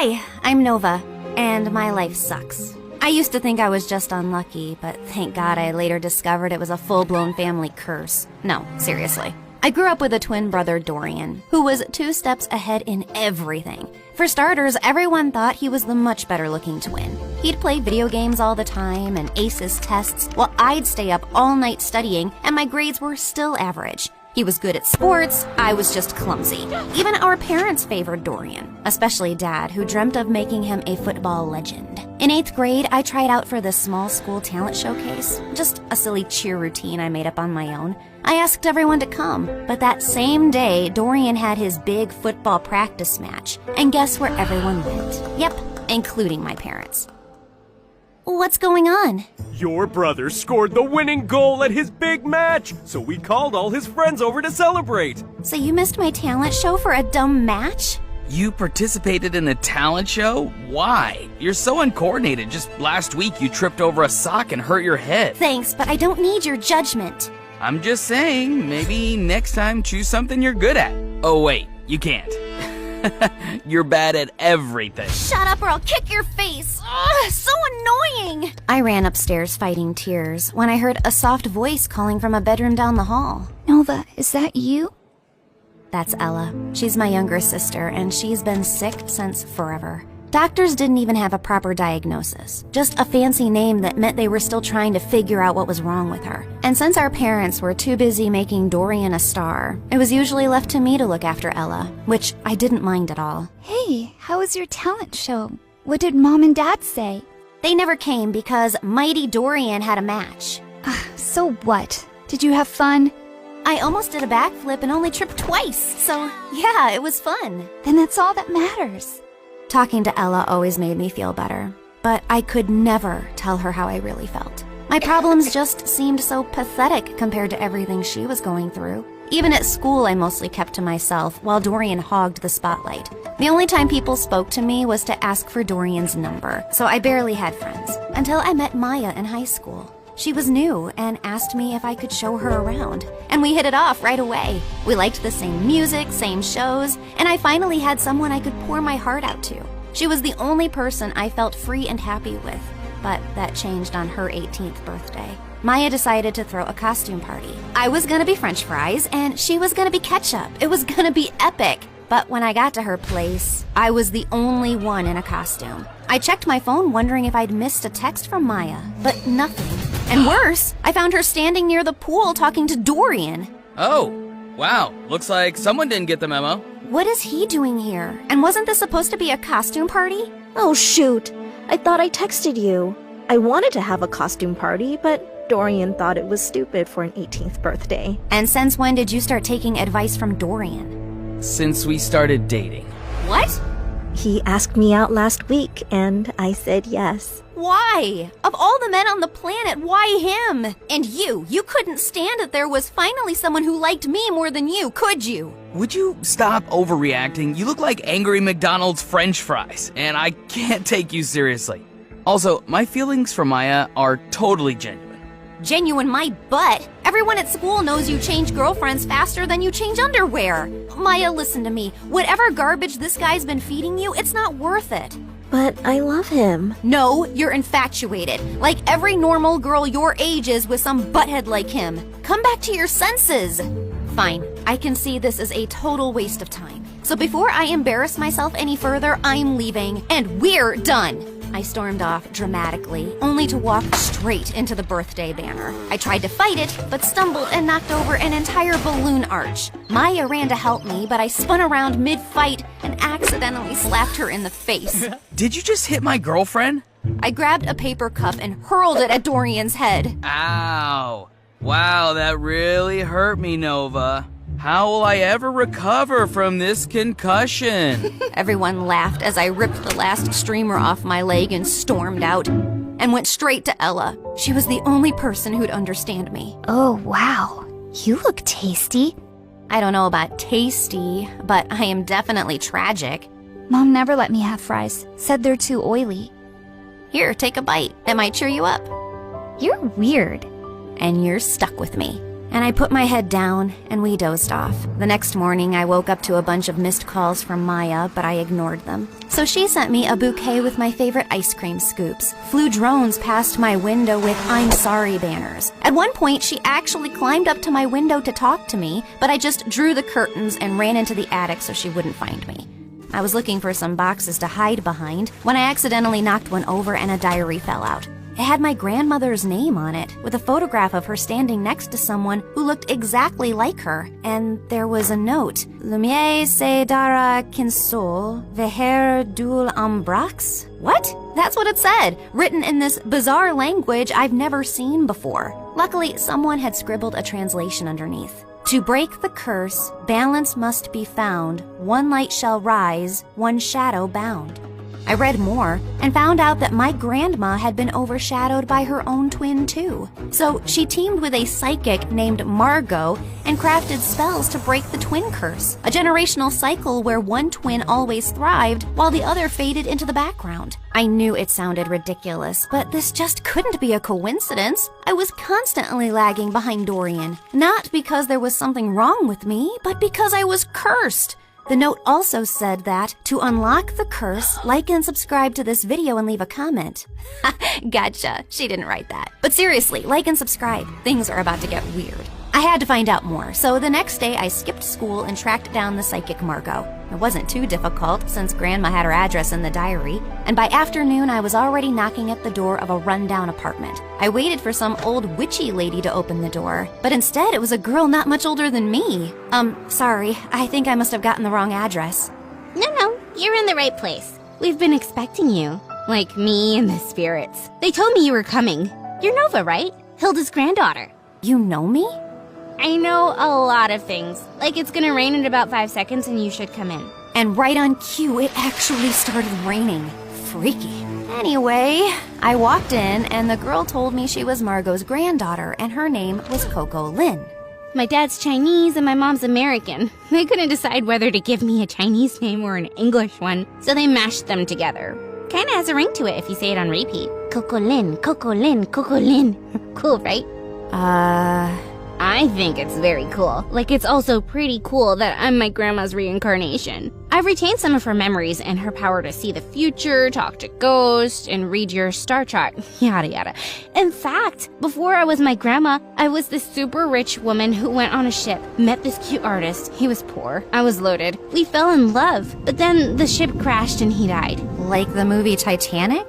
Hi, I'm Nova, and my life sucks. I used to think I was just unlucky, but thank God I later discovered it was a full-blown family curse. No, seriously. I grew up with a twin brother, Dorian, who was 2 steps ahead in everything. For starters, everyone thought he was the much better-looking twin. He'd play video games all the time and ace his tests, while I'd stay up all night studying, and my grades were still average. He was good at sports, I was just clumsy. Even our parents favored Dorian, especially Dad, who dreamt of making him a football legend. In 8th grade, I tried out for the small school talent showcase, just a silly cheer routine I made up on my own. I asked everyone to come, but that same day, Dorian had his big football practice match. And guess where everyone went? Yep, including my parents. What's going on? Your brother scored the winning goal at his big match, so we called all his friends over to celebrate. So you missed my talent show for a dumb match? You participated in a talent show? Why? You're so uncoordinated. Just last week you tripped over a sock and hurt your head. Thanks, but I don't need your judgment. I'm just saying, maybe next time choose something you're good at. Oh wait, you can't. You're bad at everything. Shut up or I'll kick your face. Ugh, so annoying. I ran upstairs fighting tears when I heard a soft voice calling from a bedroom down the hall. Nova, is that you? That's Ella. She's my younger sister, and she's been sick since forever. Doctors didn't even have a proper diagnosis, just a fancy name that meant they were still trying to figure out what was wrong with her. And since our parents were too busy making Dorian a star, it was usually left to me to look after Ella, which I didn't mind at all. Hey, how was your talent show? What did Mom and Dad say? They never came because Mighty Dorian had a match. So what? Did you have fun? I almost did a backflip and only tripped twice, so yeah, it was fun. Then that's all that matters. Talking to Ella always made me feel better, but I could never tell her how I really felt. My problems just seemed so pathetic compared to everything she was going through. Even at school, I mostly kept to myself while Dorian hogged the spotlight. The only time people spoke to me was to ask for Dorian's number, so I barely had friends, until I met Maya in high school. She was new and asked me if I could show her around, and we hit it off right away. We liked the same music, same shows, and I finally had someone I could pour my heart out to. She was the only person I felt free and happy with, but that changed on her 18th birthday. Maya decided to throw a costume party. I was gonna be French fries, and she was gonna be ketchup. It was gonna be epic. But when I got to her place, I was the only one in a costume. I checked my phone wondering if I'd missed a text from Maya, but nothing. And worse, I found her standing near the pool talking to Dorian. Oh, wow. Looks like someone didn't get the memo. What is he doing here? And wasn't this supposed to be a costume party? Oh shoot, I thought I texted you. I wanted to have a costume party, but Dorian thought it was stupid for an 18th birthday. And since when did you start taking advice from Dorian? Since we started dating. What? He asked me out last week, and I said yes. Why? Of all the men on the planet, why him? And you couldn't stand that there was finally someone who liked me more than you, could you? Would you stop overreacting? You look like angry McDonald's French fries, and I can't take you seriously. Also, my feelings for Maya are totally genuine. Genuine my butt. Everyone at school knows you change girlfriends faster than you change underwear. Maya, listen to me. Whatever garbage this guy's been feeding you, it's not worth it. But I love him. No, you're infatuated. Like every normal girl your age is with some butthead like him. Come back to your senses. Fine, I can see this is a total waste of time. So before I embarrass myself any further, I'm leaving, and we're done. I stormed off dramatically, only to walk straight into the birthday banner. I tried to fight it, but stumbled and knocked over an entire balloon arch. Maya ran to help me, but I spun around mid-fight and accidentally slapped her in the face. Did you just hit my girlfriend? I grabbed a paper cup and hurled it at Dorian's head. Ow. Wow, that really hurt me, Nova. How will I ever recover from this concussion? Everyone laughed as I ripped the last streamer off my leg and stormed out, and went straight to Ella. She was the only person who'd understand me. Oh, wow. You look tasty. I don't know about tasty, but I am definitely tragic. Mom never let me have fries. Said they're too oily. Here, take a bite. It might cheer you up. You're weird. And you're stuck with me. and I put my head down and we dozed off. The next morning, I woke up to a bunch of missed calls from Maya, but I ignored them. So she sent me a bouquet with my favorite ice cream scoops, flew drones past my window with "I'm sorry" banners. At one point, she actually climbed up to my window to talk to me, but I just drew the curtains and ran into the attic so she wouldn't find me. I was looking for some boxes to hide behind when I accidentally knocked one over and a diary fell out. It had my grandmother's name on it, with a photograph of her standing next to someone who looked exactly like her. And there was a note. Lumiere se dara kinsol veher dul ambrax? What? That's what it said, written in this bizarre language I've never seen before. Luckily, someone had scribbled a translation underneath. To break the curse, balance must be found. One light shall rise, one shadow bound. I read more and found out that my grandma had been overshadowed by her own twin too. So she teamed with a psychic named Margot and crafted spells to break the twin curse, a generational cycle where one twin always thrived while the other faded into the background. I knew it sounded ridiculous, but this just couldn't be a coincidence. I was constantly lagging behind Dorian, not because there was something wrong with me, but because I was cursed. The note also said that to unlock the curse, like and subscribe to this video and leave a comment. Gotcha, she didn't write that. But seriously, like and subscribe. Things are about to get weird. I had to find out more, so the next day I skipped school and tracked down the psychic Margot. It wasn't too difficult since Grandma had her address in the diary, and by afternoon I was already knocking at the door of a rundown apartment. I waited for some old witchy lady to open the door, but instead it was a girl not much older than me. Sorry, I think I must have gotten the wrong address. No, you're in the right place. We've been expecting you. Like me and the spirits. They told me you were coming. You're Nova, right? Hilda's granddaughter. You know me? I know a lot of things. Like it's gonna rain in about 5 seconds and you should come in. And right on cue, it actually started raining. Freaky. Anyway, I walked in and the girl told me she was Margot's granddaughter and her name was Coco Lin. My dad's Chinese and my mom's American. They couldn't decide whether to give me a Chinese name or an English one, so they mashed them together. Kinda has a ring to it if you say it on repeat. Coco Lin, Coco Lin, Coco Lin. Cool, right? I think it's very cool. Like, it's also pretty cool that I'm my grandma's reincarnation. I've retained some of her memories and her power to see the future, talk to ghosts, and read your star chart, yada yada. In fact, before I was my grandma, I was this super rich woman who went on a ship, met this cute artist. He was poor. I was loaded. We fell in love, but then the ship crashed and he died. Like the movie Titanic?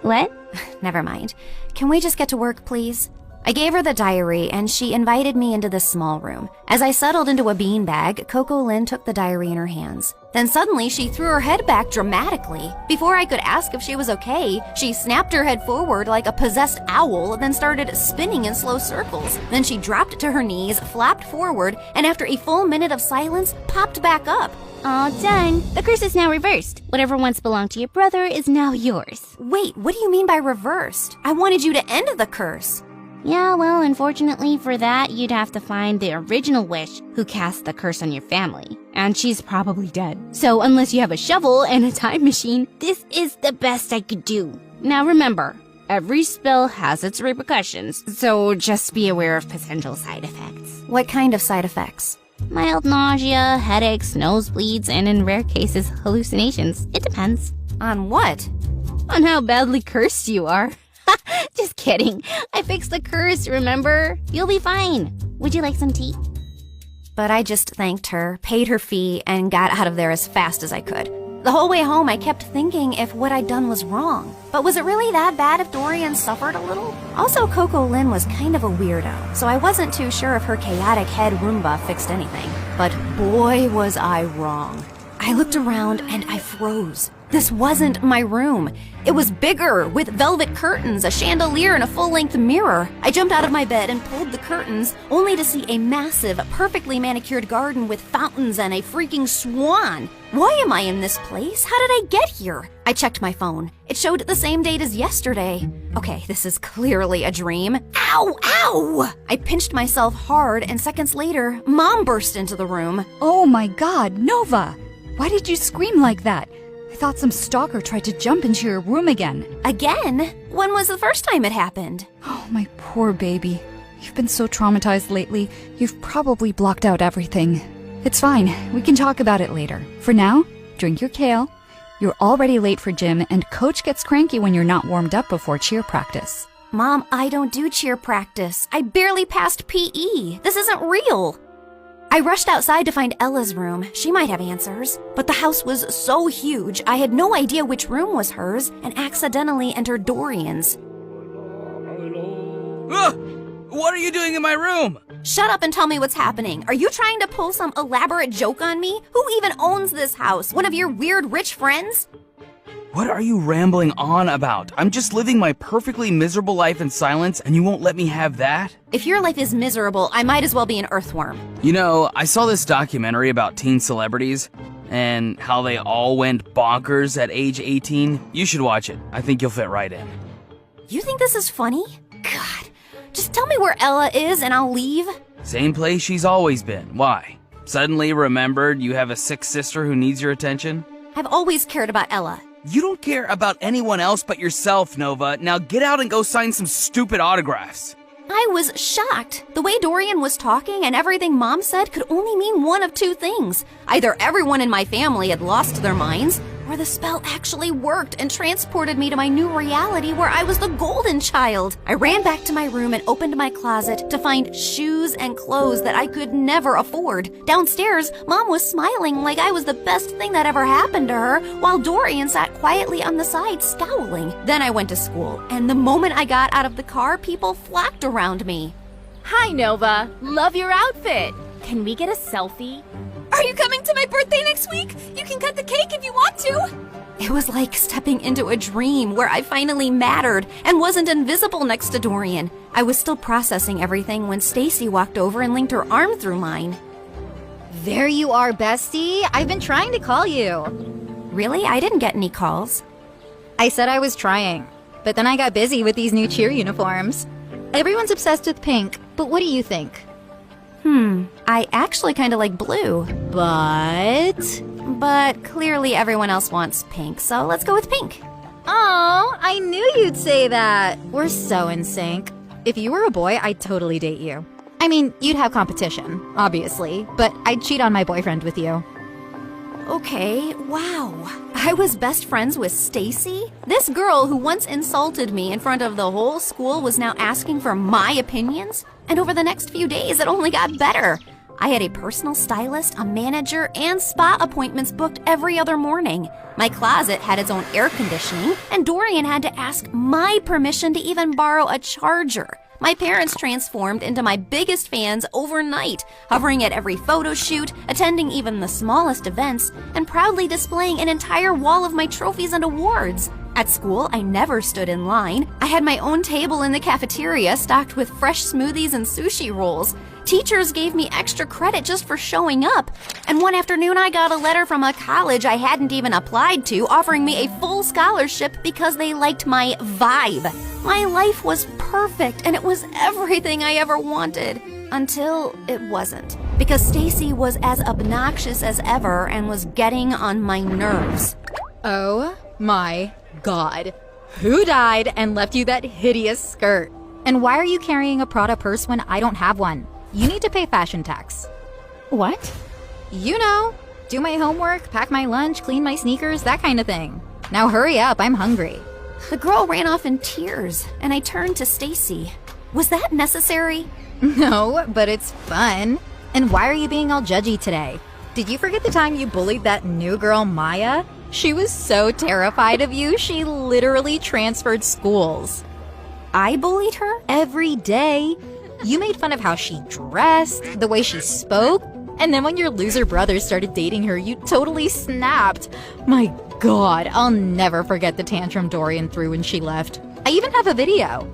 What? Never mind. Can we just get to work, please? I gave her the diary, and she invited me into this small room. As I settled into a beanbag, Coco Lin took the diary in her hands. Then suddenly, she threw her head back dramatically. Before I could ask if she was okay, she snapped her head forward like a possessed owl, then started spinning in slow circles. Then she dropped to her knees, flapped forward, and after a full minute of silence, popped back up. All done. The curse is now reversed. Whatever once belonged to your brother is now yours. Wait, what do you mean by reversed? I wanted you to end the curse. Yeah, well, unfortunately for that, you'd have to find the original witch who cast the curse on your family. And she's probably dead. So unless you have a shovel and a time machine, this is the best I could do. Now remember, every spell has its repercussions, so just be aware of potential side effects. What kind of side effects? Mild nausea, headaches, nosebleeds, and in rare cases, hallucinations. It depends. On what? On how badly cursed you are. Just kidding. I fixed the curse, remember? You'll be fine. Would you like some tea? But I just thanked her, paid her fee, and got out of there as fast as I could. The whole way home, I kept thinking if what I'd done was wrong. But was it really that bad if Dorian suffered a little? Also, Coco Lin was kind of a weirdo, so I wasn't too sure if her chaotic head Roomba fixed anything. But boy, was I wrong. I looked around and I froze. This wasn't my room. It was bigger, with velvet curtains, a chandelier, and a full-length mirror. I jumped out of my bed and pulled the curtains, only to see a massive, perfectly manicured garden with fountains and a freaking swan. Why am I in this place? How did I get here? I checked my phone. It showed the same date as yesterday. Okay, this is clearly a dream. Ow! Ow! I pinched myself hard, and seconds later, Mom burst into the room. Oh my god, Nova! Why did you scream like that? I thought some stalker tried to jump into your room again. Again? When was the first time it happened? Oh, my poor baby. You've been so traumatized lately, you've probably blocked out everything. It's fine, we can talk about it later. For now, drink your kale. You're already late for gym, and Coach gets cranky when you're not warmed up before cheer practice. Mom, I don't do cheer practice. I barely passed PE. This isn't real. I rushed outside to find Ella's room. She might have answers. But the house was so huge, I had no idea which room was hers and accidentally entered Dorian's. Ugh! What are you doing in my room? Shut up and tell me what's happening. Are you trying to pull some elaborate joke on me? Who even owns this house? One of your weird rich friends? What are you rambling on about? I'm just living my perfectly miserable life in silence, and you won't let me have that? If your life is miserable, I might as well be an earthworm. You know, I saw this documentary about teen celebrities and how they all went bonkers at age 18. You should watch it. I think you'll fit right in. You think this is funny? God, just tell me where Ella is and I'll leave. Same place she's always been. Why? Suddenly remembered you have a sick sister who needs your attention? I've always cared about Ella. You don't care about anyone else but yourself, Nova. Now get out and go sign some stupid autographs. I was shocked. The way Dorian was talking and everything Mom said could only mean one of two things. Either everyone in my family had lost their minds, or the spell actually worked and transported me to my new reality where I was the golden child. I ran back to my room and opened my closet to find shoes and clothes that I could never afford. Downstairs, Mom was smiling like I was the best thing that ever happened to her, while Dorian sat quietly on the side scowling. Then I went to school, and the moment I got out of the car, people flocked around me. Hi, Nova. Love your outfit. Can we get a selfie? Are you coming to my birthday next week? You can cut the cake if you want to. It was like stepping into a dream where I finally mattered and wasn't invisible next to Dorian. I was still processing everything when Stacy walked over and linked her arm through mine. There you are, bestie. I've been trying to call you. Really? I didn't get any calls. I said I was trying, but then I got busy with these new cheer uniforms. Everyone's obsessed with pink, but what do you think? I actually kind of like blue. But clearly everyone else wants pink, so let's go with pink. Oh, I knew you'd say that. We're so in sync. If you were a boy, I'd totally date you. I mean, you'd have competition, obviously, but I'd cheat on my boyfriend with you. Okay, wow. I was best friends with Stacy? This girl who once insulted me in front of the whole school was now asking for my opinions? And over the next few days, it only got better. I had a personal stylist, a manager, and spa appointments booked every other morning. My closet had its own air conditioning, and Dorian had to ask my permission to even borrow a charger. My parents transformed into my biggest fans overnight, hovering at every photo shoot, attending even the smallest events, and proudly displaying an entire wall of my trophies and awards. At school, I never stood in line. I had my own table in the cafeteria stocked with fresh smoothies and sushi rolls. Teachers gave me extra credit just for showing up. And one afternoon, I got a letter from a college I hadn't even applied to offering me a full scholarship because they liked my vibe. My life was perfect, and it was everything I ever wanted. Until it wasn't. Because Stacy was as obnoxious as ever and was getting on my nerves. Oh my God. Who died and left you that hideous skirt? And why are you carrying a Prada purse when I don't have one? You need to pay fashion tax. What? You know, do my homework, pack my lunch, clean my sneakers, that kind of thing. Now hurry up, I'm hungry. The girl ran off in tears, and I turned to Stacy. Was that necessary? No, but it's fun. And why are you being all judgy today? Did you forget the time you bullied that new girl, Maya? She was so terrified of you, she literally transferred schools. I bullied her? Every day. You made fun of how she dressed, the way she spoke, and then when your loser brother started dating her, you totally snapped. My God, I'll never forget the tantrum Dorian threw when she left. I even have a video.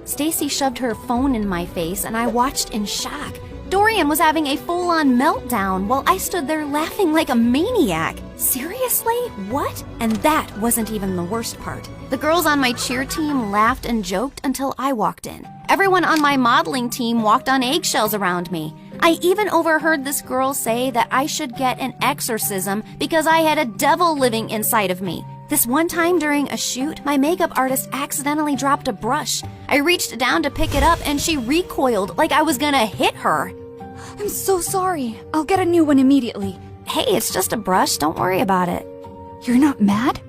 Stacy shoved her phone in my face, and I watched in shock. Dorian was having a full-on meltdown while I stood there laughing like a maniac. Seriously? What? And that wasn't even the worst part. The girls on my cheer team laughed and joked until I walked in. Everyone on my modeling team walked on eggshells around me. I even overheard this girl say that I should get an exorcism because I had a devil living inside of me. This one time during a shoot, my makeup artist accidentally dropped a brush. I reached down to pick it up and she recoiled like I was gonna hit her. I'm so sorry. I'll get a new one immediately. Hey, it's just a brush, don't worry about it. You're not mad?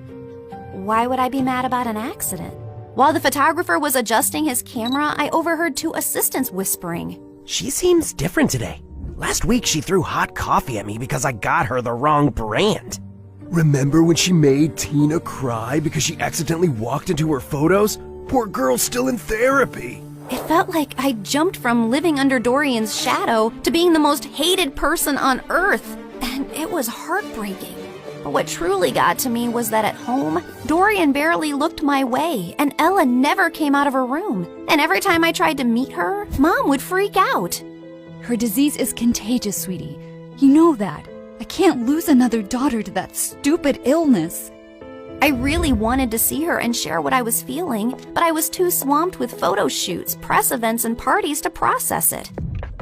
Why would I be mad about an accident? While the photographer was adjusting his camera, I overheard two assistants whispering. She seems different today. Last week she threw hot coffee at me because I got her the wrong brand. Remember when she made Tina cry because she accidentally walked into her photos? Poor girl's still in therapy. It felt like I jumped from living under Dorian's shadow to being the most hated person on Earth, and it was heartbreaking. But what truly got to me was that at home, Dorian barely looked my way, and Ella never came out of her room. And every time I tried to meet her, Mom would freak out. Her disease is contagious, sweetie. You know that. I can't lose another daughter to that stupid illness. I really wanted to see her and share what I was feeling, but I was too swamped with photo shoots, press events, and parties to process it.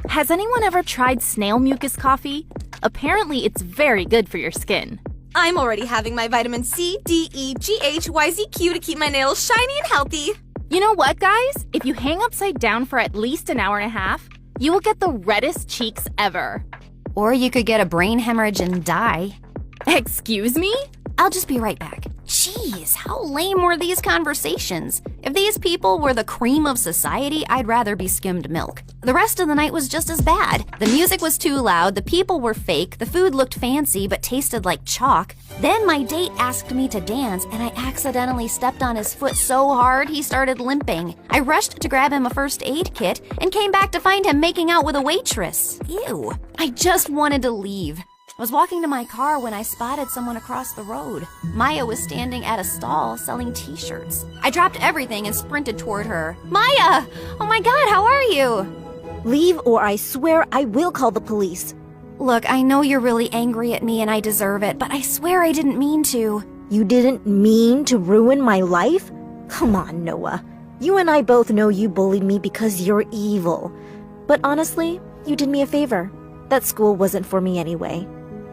Has anyone ever tried snail mucus coffee? Apparently, it's very good for your skin. I'm already having my vitamin C, D, E, G, H, Y, Z, Q to keep my nails shiny and healthy. You know what, guys? If you hang upside down for at least an hour and a half, you will get the reddest cheeks ever. Or you could get a brain hemorrhage and die. Excuse me? I'll just be right back. Jeez, how lame were these conversations? If these people were the cream of society, I'd rather be skimmed milk. The rest of the night was just as bad. The music was too loud, the people were fake, the food looked fancy but tasted like chalk. Then my date asked me to dance, and I accidentally stepped on his foot so hard he started limping. I rushed to grab him a first aid kit and came back to find him making out with a waitress. Ew. I just wanted to leave. I was walking to my car when I spotted someone across the road. Maya was standing at a stall selling t-shirts. I dropped everything and sprinted toward her. Maya! Oh my god, how are you? Leave or I swear I will call the police. Look, I know you're really angry at me and I deserve it, but I swear I didn't mean to. You didn't mean to ruin my life? Come on, Noah. You and I both know you bullied me because you're evil. But honestly, you did me a favor. That school wasn't for me anyway.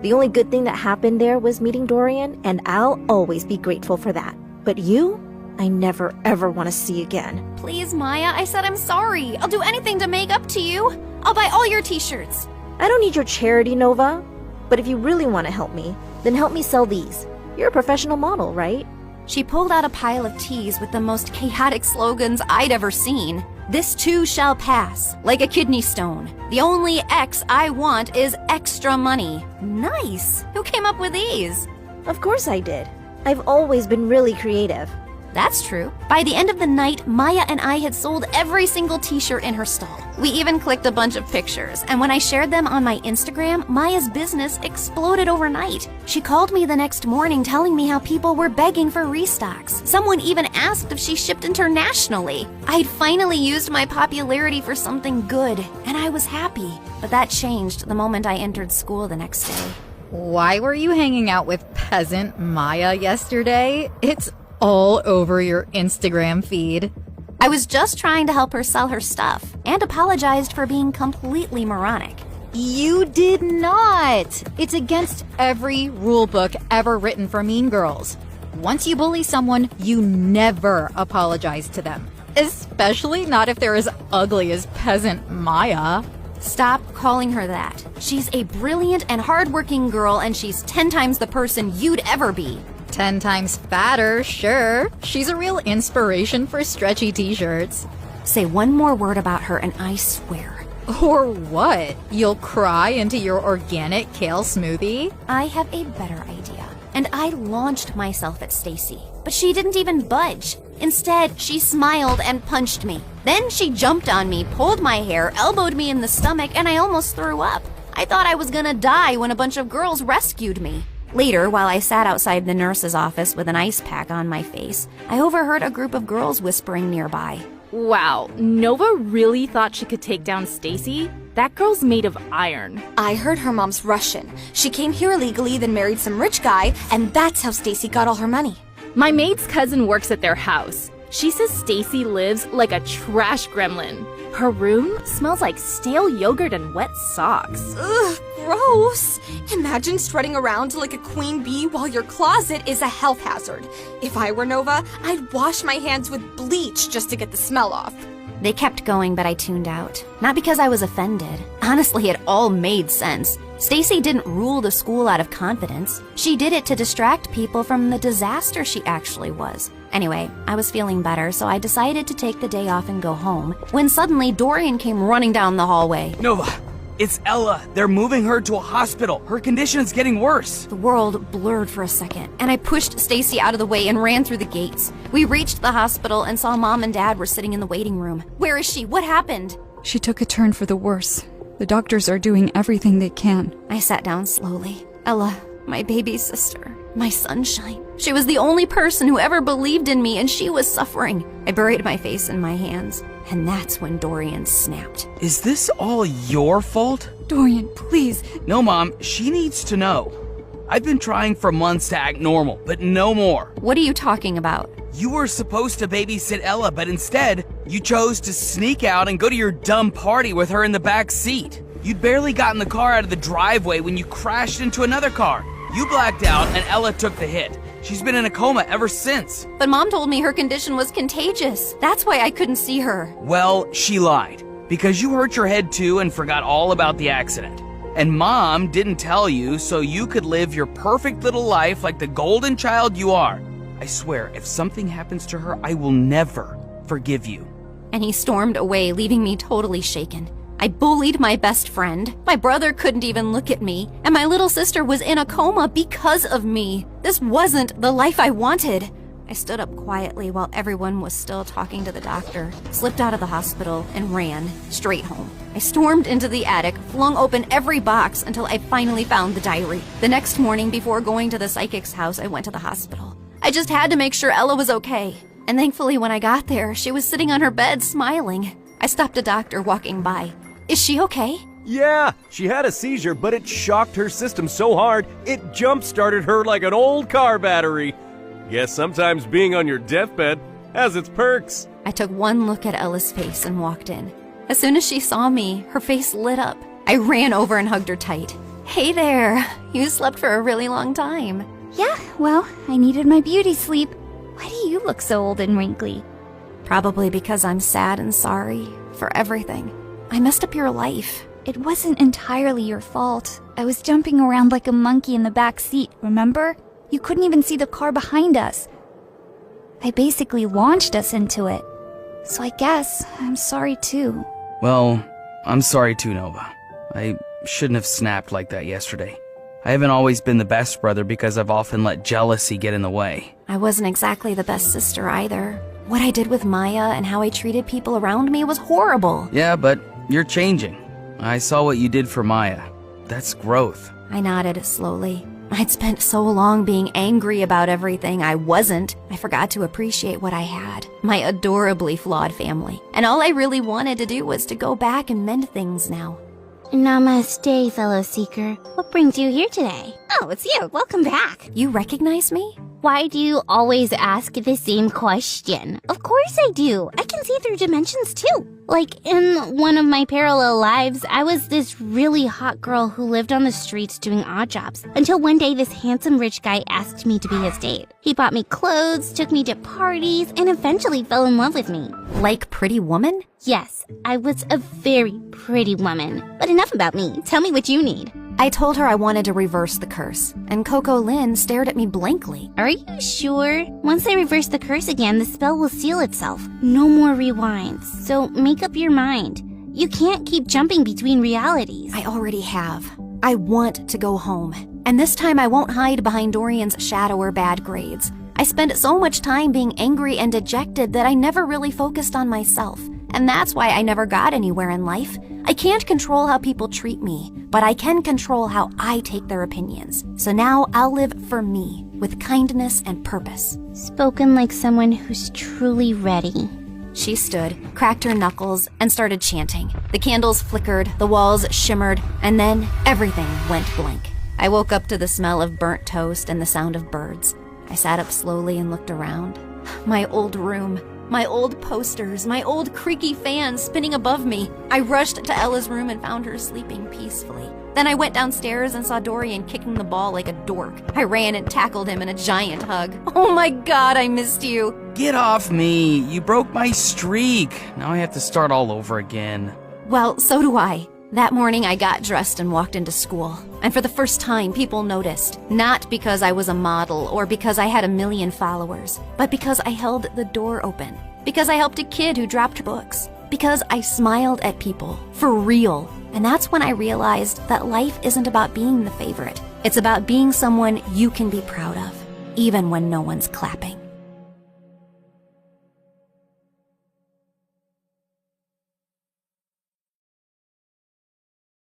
The only good thing that happened there was meeting Dorian, and I'll always be grateful for that. But you, I never ever want to see again. Please, Maya, I said I'm sorry. I'll do anything to make up to you. I'll buy all your t-shirts. I don't need your charity, Nova. But if you really want to help me, then help me sell these. You're a professional model, right? She pulled out a pile of tees with the most chaotic slogans I'd ever seen. This too shall pass, like a kidney stone. The only X I want is extra money. Nice! Who came up with these? Of course I did. I've always been really creative. That's true. By the end of the night, Maya and I had sold every single t-shirt in her stall. We even clicked a bunch of pictures, and when I shared them on my Instagram, Maya's business exploded overnight. She called me the next morning telling me how people were begging for restocks. Someone even asked if she shipped internationally. I'd finally used my popularity for something good, and I was happy. But that changed the moment I entered school the next day. Why were you hanging out with peasant Maya yesterday? It's all over your Instagram feed. I was just trying to help her sell her stuff and apologized for being completely moronic. You did not! It's against every rule book ever written for mean girls. Once you bully someone, you never apologize to them. Especially not if they're as ugly as peasant Maya. Stop calling her that. She's a brilliant and hardworking girl, and she's 10 times the person you'd ever be. 10 times fatter, sure. She's a real inspiration for stretchy t-shirts. Say one more word about her and I swear. Or what? You'll cry into your organic kale smoothie? I have a better idea. And I launched myself at Stacy, but she didn't even budge. Instead, she smiled and punched me. Then she jumped on me, pulled my hair, elbowed me in the stomach, and I almost threw up. I thought I was gonna die when a bunch of girls rescued me. Later, while I sat outside the nurse's office with an ice pack on my face, I overheard a group of girls whispering nearby. Wow, Nova really thought she could take down Stacy? That girl's made of iron. I heard her mom's Russian. She came here illegally, then married some rich guy, and that's how Stacy got all her money. My maid's cousin works at their house. She says Stacy lives like a trash gremlin. Her room smells like stale yogurt and wet socks. Ugh, gross. Imagine strutting around like a queen bee while your closet is a health hazard. If I were Nova, I'd wash my hands with bleach just to get the smell off. They kept going, but I tuned out. Not because I was offended. Honestly, it all made sense. Stacy didn't rule the school out of confidence. She did it to distract people from the disaster she actually was. Anyway, I was feeling better, so I decided to take the day off and go home, when suddenly Dorian came running down the hallway. Nova, it's Ella. They're moving her to a hospital. Her condition's getting worse. The world blurred for a second, and I pushed Stacy out of the way and ran through the gates. We reached the hospital and saw Mom and Dad were sitting in the waiting room. Where is she? What happened? She took a turn for the worse. The doctors are doing everything they can. I sat down slowly. Ella, my baby sister, my sunshine. She was the only person who ever believed in me, and she was suffering. I buried my face in my hands, and that's when Dorian snapped. Is this all your fault? Dorian, please. No, Mom, she needs to know. I've been trying for months to act normal, but no more. What are you talking about? You were supposed to babysit Ella, but instead, you chose to sneak out and go to your dumb party with her in the back seat. You'd barely gotten the car out of the driveway when you crashed into another car. You blacked out and Ella took the hit. She's been in a coma ever since. But Mom told me her condition was contagious. That's why I couldn't see her. Well, she lied. Because you hurt your head too and forgot all about the accident. And Mom didn't tell you so you could live your perfect little life like the golden child you are. I swear, if something happens to her, I will never forgive you. And he stormed away, leaving me totally shaken. I bullied my best friend. My brother couldn't even look at me. And my little sister was in a coma because of me. This wasn't the life I wanted. I stood up quietly while everyone was still talking to the doctor, slipped out of the hospital, and ran straight home. I stormed into the attic, flung open every box until I finally found the diary. The next morning, before going to the psychic's house, I went to the hospital. I just had to make sure Ella was okay. And thankfully, when I got there, she was sitting on her bed smiling. I stopped a doctor walking by. Is she okay? Yeah, she had a seizure, but it shocked her system so hard, it jump-started her like an old car battery. Guess sometimes being on your deathbed has its perks. I took one look at Ella's face and walked in. As soon as she saw me, her face lit up. I ran over and hugged her tight. Hey there, you slept for a really long time. Yeah, well, I needed my beauty sleep. Why do you look so old and wrinkly? Probably because I'm sad and sorry for everything. I messed up your life. It wasn't entirely your fault. I was jumping around like a monkey in the back seat, remember? You couldn't even see the car behind us. I basically launched us into it. So I guess I'm sorry too. Well, I'm sorry too, Nova. I shouldn't have snapped like that yesterday. I haven't always been the best brother because I've often let jealousy get in the way. I wasn't exactly the best sister either. What I did with Maya and how I treated people around me was horrible. Yeah, but you're changing. I saw what you did for Maya. That's growth. I nodded slowly. I'd spent so long being angry about everything I wasn't. I forgot to appreciate what I had. My adorably flawed family. And all I really wanted to do was to go back and mend things now. Namaste, fellow seeker. What brings you here today? Oh, it's you. Welcome back. You recognize me? Why do you always ask the same question? Of course I do. I can see through dimensions too. Like in one of my parallel lives, I was this really hot girl who lived on the streets doing odd jobs until one day this handsome rich guy asked me to be his date. He bought me clothes, took me to parties, and eventually fell in love with me. Like Pretty Woman? Yes, I was a very pretty woman. But enough about me. Tell me what you need. I told her I wanted to reverse the curse, and Coco Lynn stared at me blankly. Are you sure? Once I reverse the curse again, the spell will seal itself. No more rewinds. So make up your mind. You can't keep jumping between realities. I already have. I want to go home. And this time I won't hide behind Dorian's shadow or bad grades. I spent so much time being angry and dejected that I never really focused on myself. And that's why I never got anywhere in life. I can't control how people treat me, but I can control how I take their opinions. So now I'll live for me, with kindness and purpose. Spoken like someone who's truly ready. She stood, cracked her knuckles, and started chanting. The candles flickered, the walls shimmered, and then everything went blank. I woke up to the smell of burnt toast and the sound of birds. I sat up slowly and looked around. My old room. My old posters, my old creaky fan spinning above me. I rushed to Ella's room and found her sleeping peacefully. Then I went downstairs and saw Dorian kicking the ball like a dork. I ran and tackled him in a giant hug. Oh my god, I missed you. Get off me. You broke my streak. Now I have to start all over again. Well, so do I. That morning I got dressed and walked into school. And for the first time, people noticed. Not because I was a model or because I had 1 million followers, but because I held the door open. Because I helped a kid who dropped books. Because I smiled at people. For real. And that's when I realized that life isn't about being the favorite. It's about being someone you can be proud of, even when no one's clapping.